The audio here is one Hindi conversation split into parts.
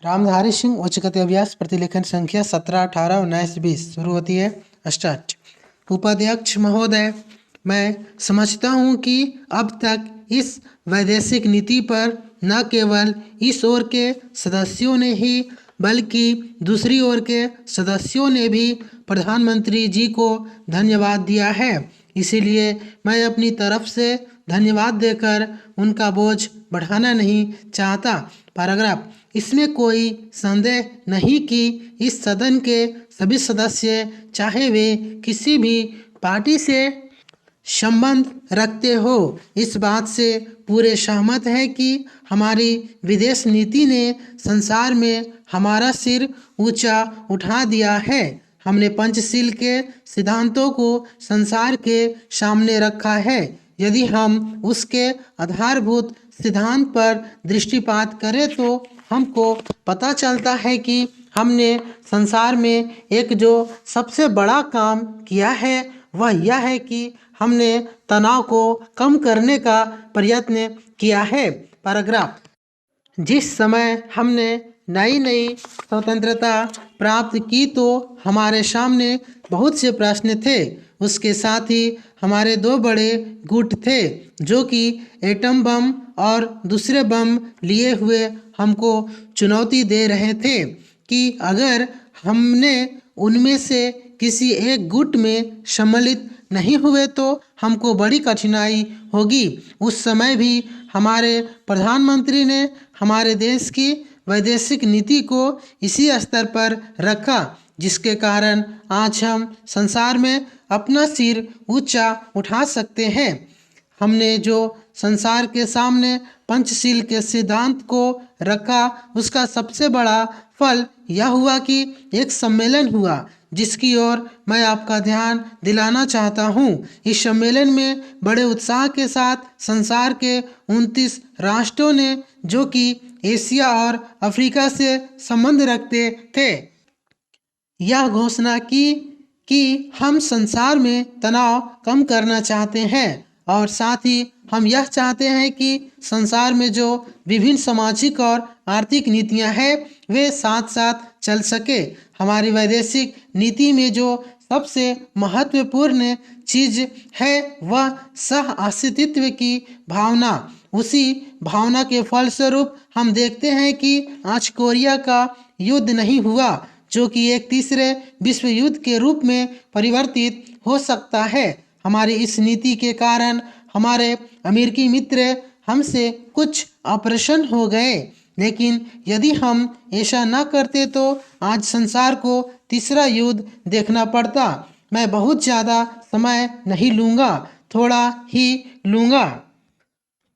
रामधारी सिंह उच्च गति अभ्यास प्रतिलेखन संख्या 17, 18, 19, 20 शुरू होती है। स्टार्ट। उपाध्यक्ष महोदय, मैं समझता हूँ कि अब तक इस वैदेशिक नीति पर न केवल इस ओर के सदस्यों ने ही बल्कि दूसरी ओर के सदस्यों ने भी प्रधानमंत्री जी को धन्यवाद दिया है। इसीलिए मैं अपनी तरफ से धन्यवाद देकर उनका बोझ बढ़ाना नहीं चाहता। पैराग्राफ। इसमें कोई संदेह नहीं कि इस सदन के सभी सदस्य, चाहे वे किसी भी पार्टी से संबंध रखते हो, इस बात से पूरे सहमत है कि हमारी विदेश नीति ने संसार में हमारा सिर ऊंचा उठा दिया है। हमने पंचशील के सिद्धांतों को संसार के सामने रखा है। यदि हम उसके आधारभूत सिद्धांत पर दृष्टिपात करें तो हमको पता चलता है कि हमने संसार में एक जो सबसे बड़ा काम किया है वह यह है कि हमने तनाव को कम करने का प्रयत्न किया है। पैराग्राफ। जिस समय हमने नई नई स्वतंत्रता प्राप्त की तो हमारे सामने बहुत से प्रश्न थे। उसके साथ ही हमारे दो बड़े गुट थे जो कि एटम बम और दूसरे बम लिए हुए हमको चुनौती दे रहे थे कि अगर हमने उनमें से किसी एक गुट में सम्मिलित नहीं हुए तो हमको बड़ी कठिनाई होगी। उस समय भी हमारे प्रधानमंत्री ने हमारे देश की वैदेशिक नीति को इसी स्तर पर रखा जिसके कारण आज हम संसार में अपना सिर ऊंचा उठा सकते हैं। हमने जो संसार के सामने पंचशील के सिद्धांत को रखा उसका सबसे बड़ा फल यह हुआ कि एक सम्मेलन हुआ जिसकी ओर मैं आपका ध्यान दिलाना चाहता हूँ। इस सम्मेलन में बड़े उत्साह के साथ संसार के 29 राष्ट्रों ने, जो कि एशिया और अफ्रीका से संबंध रखते थे, यह घोषणा की कि हम संसार में तनाव कम करना चाहते हैं और साथ ही हम यह चाहते हैं कि संसार में जो विभिन्न सामाजिक और आर्थिक नीतियां हैं वे साथ साथ चल सके। हमारी वैदेशिक नीति में जो सबसे महत्वपूर्ण चीज है वह सह अस्तित्व की भावना। उसी भावना के फलस्वरूप हम देखते हैं कि आज कोरिया का युद्ध नहीं हुआ जो कि एक तीसरे विश्व युद्ध के रूप में परिवर्तित हो सकता है। हमारी इस नीति के कारण हमारे अमेरिकी मित्र हमसे कुछ ऑपरेशन हो गए, लेकिन यदि हम ऐसा न करते तो आज संसार को तीसरा युद्ध देखना पड़ता। मैं बहुत ज़्यादा समय नहीं लूँगा, थोड़ा ही लूँगा।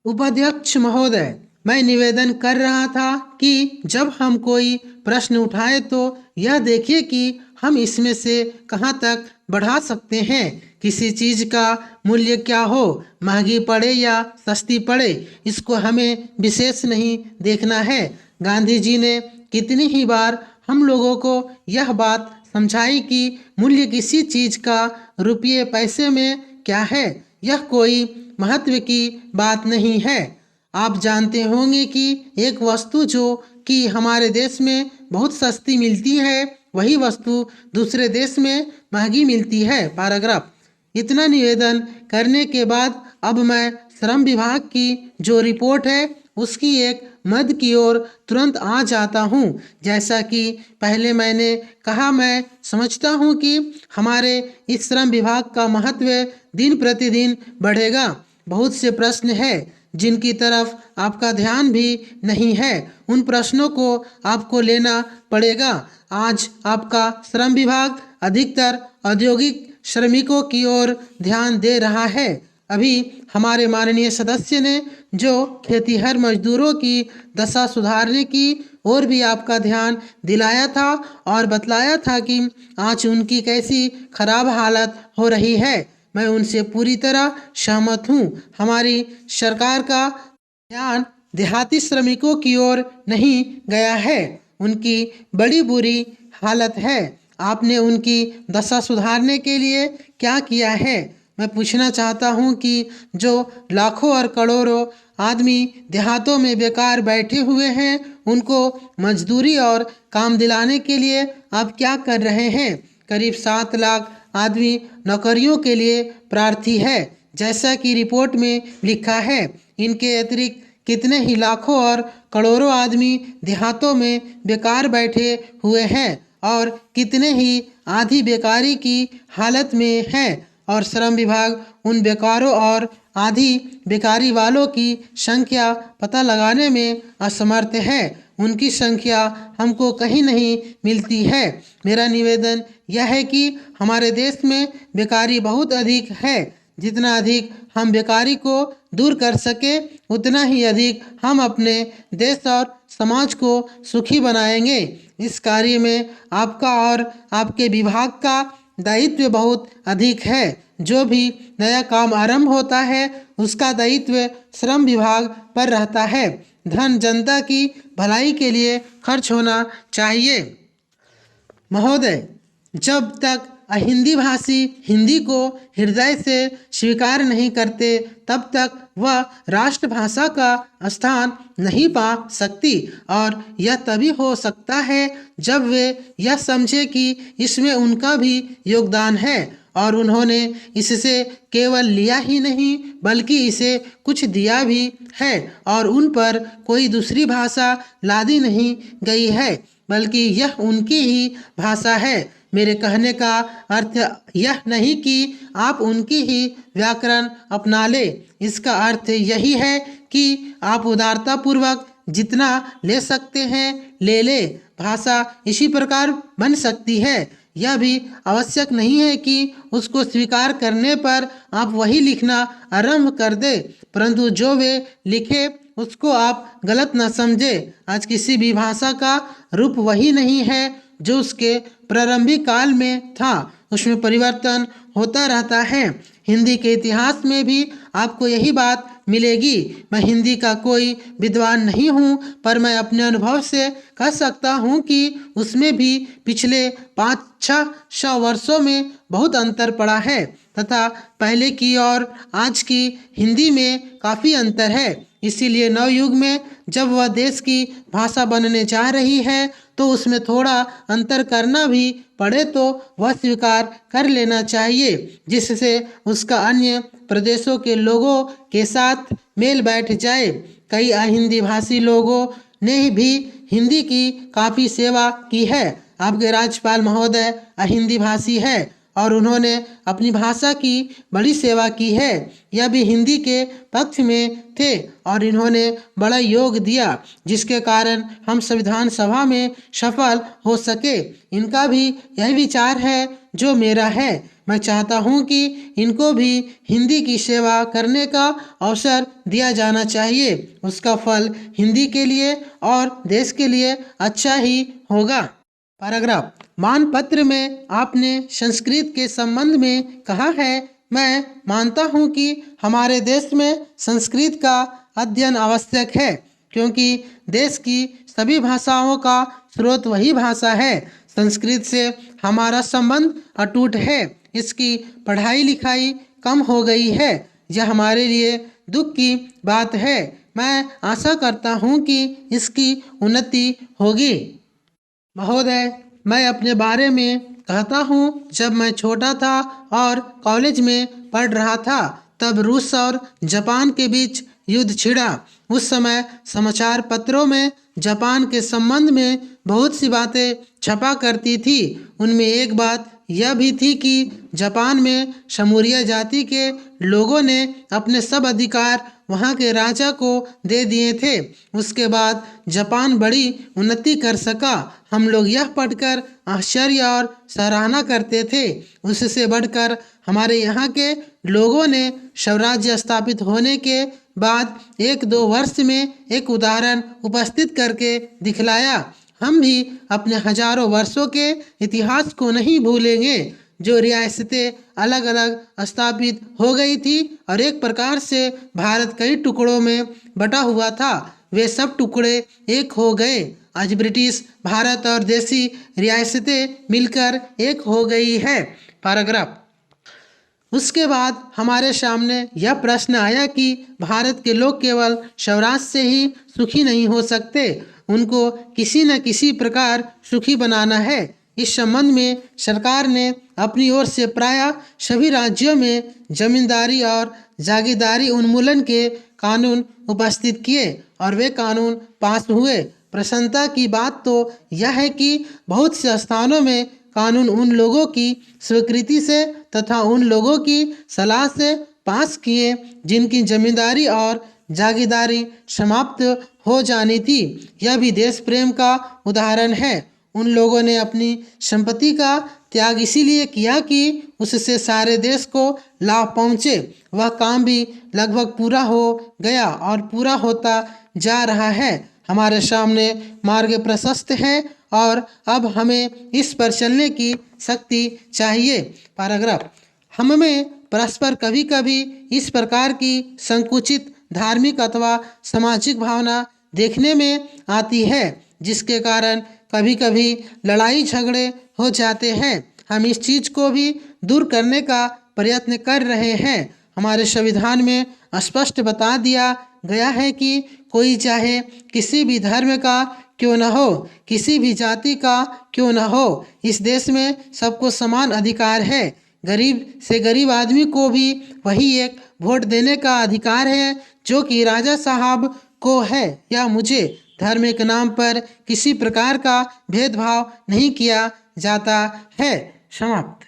उपाध्यक्ष महोदय, मैं निवेदन कर रहा था कि जब हम कोई प्रश्न उठाए तो यह देखिए कि हम इसमें से कहाँ तक बढ़ा सकते हैं। किसी चीज़ का मूल्य क्या हो, महंगी पड़े या सस्ती पड़े, इसको हमें विशेष नहीं देखना है। गांधी जी ने कितनी ही बार हम लोगों को यह बात समझाई कि मूल्य किसी चीज़ का रुपये पैसे में क्या है, यह कोई महत्व की बात नहीं है। आप जानते होंगे कि एक वस्तु जो कि हमारे देश में बहुत सस्ती मिलती है वही वस्तु दूसरे देश में महंगी मिलती है। पैराग्राफ। इतना निवेदन करने के बाद अब मैं श्रम विभाग की जो रिपोर्ट है उसकी एक मद की ओर तुरंत आ जाता हूँ। जैसा कि पहले मैंने कहा, मैं समझता हूँ कि हमारे इस श्रम विभाग का महत्व दिन प्रतिदिन बढ़ेगा। बहुत से प्रश्न हैं जिनकी तरफ आपका ध्यान भी नहीं है, उन प्रश्नों को आपको लेना पड़ेगा। आज आपका श्रम विभाग अधिकतर औद्योगिक श्रमिकों की ओर ध्यान दे रहा है। अभी हमारे माननीय सदस्य ने जो खेतीहर मजदूरों की दशा सुधारने की ओर भी आपका ध्यान दिलाया था और बतलाया था कि आज उनकी कैसी खराब हालत हो रही है, मैं उनसे पूरी तरह सहमत हूँ। हमारी सरकार का ध्यान देहाती श्रमिकों की ओर नहीं गया है, उनकी बड़ी बुरी हालत है। आपने उनकी दशा सुधारने के लिए क्या किया है? मैं पूछना चाहता हूँ कि जो लाखों और करोड़ों आदमी देहातों में बेकार बैठे हुए हैं, उनको मजदूरी और काम दिलाने के लिए आप क्या कर रहे हैं? करीब 7 लाख आदमी नौकरियों के लिए प्रार्थी है, जैसा कि रिपोर्ट में लिखा है। इनके अतिरिक्त कितने ही लाखों और करोड़ों आदमी देहातों में बेकार बैठे हुए हैं और कितने ही आधी बेकारी की हालत में हैं और श्रम विभाग उन बेकारों और आधी बेकारी वालों की संख्या पता लगाने में असमर्थ है। उनकी संख्या हमको कहीं नहीं मिलती है। मेरा निवेदन यह है कि हमारे देश में बेकारी बहुत अधिक है। जितना अधिक हम बेकारी को दूर कर सके, उतना ही अधिक हम अपने देश और समाज को सुखी बनाएंगे। इस कार्य में आपका और आपके विभाग का दायित्व बहुत अधिक है। जो भी नया काम आरंभ होता है, उसका दायित्व श्रम विभाग पर रहता है। धन जनता की भलाई के लिए खर्च होना चाहिए। महोदय, जब तक अहिंदी भाषी हिंदी को हृदय से स्वीकार नहीं करते, तब तक वह राष्ट्रभाषा का स्थान नहीं पा सकती और यह तभी हो सकता है जब वे यह समझे कि इसमें उनका भी योगदान है और उन्होंने इससे केवल लिया ही नहीं बल्कि इसे कुछ दिया भी है और उन पर कोई दूसरी भाषा लादी नहीं गई है, बल्कि यह उनकी ही भाषा है। मेरे कहने का अर्थ यह नहीं कि आप उनकी ही व्याकरण अपना ले। इसका अर्थ यही है कि आप उदारतापूर्वक जितना ले सकते हैं ले। भाषा इसी प्रकार बन सकती है। यह भी आवश्यक नहीं है कि उसको स्वीकार करने पर आप वही लिखना आरंभ कर दे, परंतु जो वे लिखे उसको आप गलत न समझे। आज किसी भी भाषा का रूप वही नहीं है जो उसके प्रारंभिक काल में था। उसमें परिवर्तन होता रहता है। हिंदी के इतिहास में भी आपको यही बात मिलेगी। मैं हिंदी का कोई विद्वान नहीं हूँ, पर मैं अपने अनुभव से कह सकता हूँ कि उसमें भी पिछले 500-600 वर्षों में बहुत अंतर पड़ा है तथा पहले की और आज की हिंदी में काफ़ी अंतर है। इसीलिए नवयुग में जब वह देश की भाषा बनने जा रही है तो उसमें थोड़ा अंतर करना भी पड़े तो वह स्वीकार कर लेना चाहिए, जिससे उसका अन्य प्रदेशों के लोगों के साथ मेल बैठ जाए। कई अहिंदी भाषी लोगों ने भी हिंदी की काफ़ी सेवा की है। आपके राज्यपाल महोदय अहिंदी भाषी है और उन्होंने अपनी भाषा की बड़ी सेवा की है। यह भी हिंदी के पक्ष में थे और इन्होंने बड़ा योग दिया, जिसके कारण हम संविधान सभा में सफल हो सके। इनका भी यही विचार है जो मेरा है। मैं चाहता हूँ कि इनको भी हिंदी की सेवा करने का अवसर दिया जाना चाहिए। उसका फल हिंदी के लिए और देश के लिए अच्छा ही होगा। पैराग्राफ। मानपत्र में आपने संस्कृत के संबंध में कहा है, मैं मानता हूँ कि हमारे देश में संस्कृत का अध्ययन आवश्यक है, क्योंकि देश की सभी भाषाओं का स्रोत वही भाषा है। संस्कृत से हमारा संबंध अटूट है। इसकी पढ़ाई लिखाई कम हो गई है। यह हमारे लिए दुख की बात है। मैं आशा करता हूँ कि इसकी उन्नति होगी। महोदय, मैं अपने बारे में कहता हूँ, जब मैं छोटा था और कॉलेज में पढ़ रहा था, तब रूस और जापान के बीच युद्ध छिड़ा। उस समय समाचार पत्रों में जापान के संबंध में बहुत सी बातें छपा करती थी। उनमें एक बात यह भी थी कि जापान में शमूरिया जाति के लोगों ने अपने सब अधिकार वहाँ के राजा को दे दिए थे। उसके बाद जापान बड़ी उन्नति कर सका। हम लोग यह पढ़कर आश्चर्य और सराहना करते थे। उससे बढ़कर हमारे यहाँ के लोगों ने स्वराज्य स्थापित होने के बाद 1-2 वर्ष में एक उदाहरण उपस्थित करके दिखलाया। हम भी अपने हजारों वर्षों के इतिहास को नहीं भूलेंगे। जो रियासतें अलग अलग स्थापित हो गई थी और एक प्रकार से भारत कई टुकड़ों में बटा हुआ था, वे सब टुकड़े एक हो गए। आज ब्रिटिश भारत और देसी रियासतें मिलकर एक हो गई है। पैराग्राफ। उसके बाद हमारे सामने यह प्रश्न आया कि भारत के लोग केवल स्वराज से ही सुखी नहीं हो सकते, उनको किसी न किसी प्रकार सुखी बनाना है। इस संबंध में सरकार ने अपनी ओर से प्रायः सभी राज्यों में जमींदारी और जागीरदारी उन्मूलन के कानून उपस्थित किए और वे कानून पास हुए। प्रसन्नता की बात तो यह है कि बहुत से स्थानों में कानून उन लोगों की स्वीकृति से तथा उन लोगों की सलाह से पास किए जिनकी जमींदारी और जागीरदारी समाप्त हो जानी थी। यह भी देश प्रेम का उदाहरण है। उन लोगों ने अपनी संपत्ति का त्याग इसीलिए किया कि उससे सारे देश को लाभ पहुँचे। वह काम भी लगभग पूरा हो गया और पूरा होता जा रहा है। हमारे सामने मार्ग प्रशस्त है और अब हमें इस पर चलने की शक्ति चाहिए। पैराग्राफ। हमें परस्पर कभी कभी इस प्रकार की संकुचित धार्मिक अथवा सामाजिक भावना देखने में आती है जिसके कारण कभी कभी लड़ाई झगड़े हो जाते हैं। हम इस चीज़ को भी दूर करने का प्रयत्न कर रहे हैं। हमारे संविधान में स्पष्ट बता दिया गया है कि कोई चाहे किसी भी धर्म का क्यों न हो, किसी भी जाति का क्यों न हो, इस देश में सबको समान अधिकार है। गरीब से गरीब आदमी को भी वही एक वोट देने का अधिकार है जो कि राजा साहब को है या मुझे। धर्म के नाम पर किसी प्रकार का भेदभाव नहीं किया जाता है। समाप्त।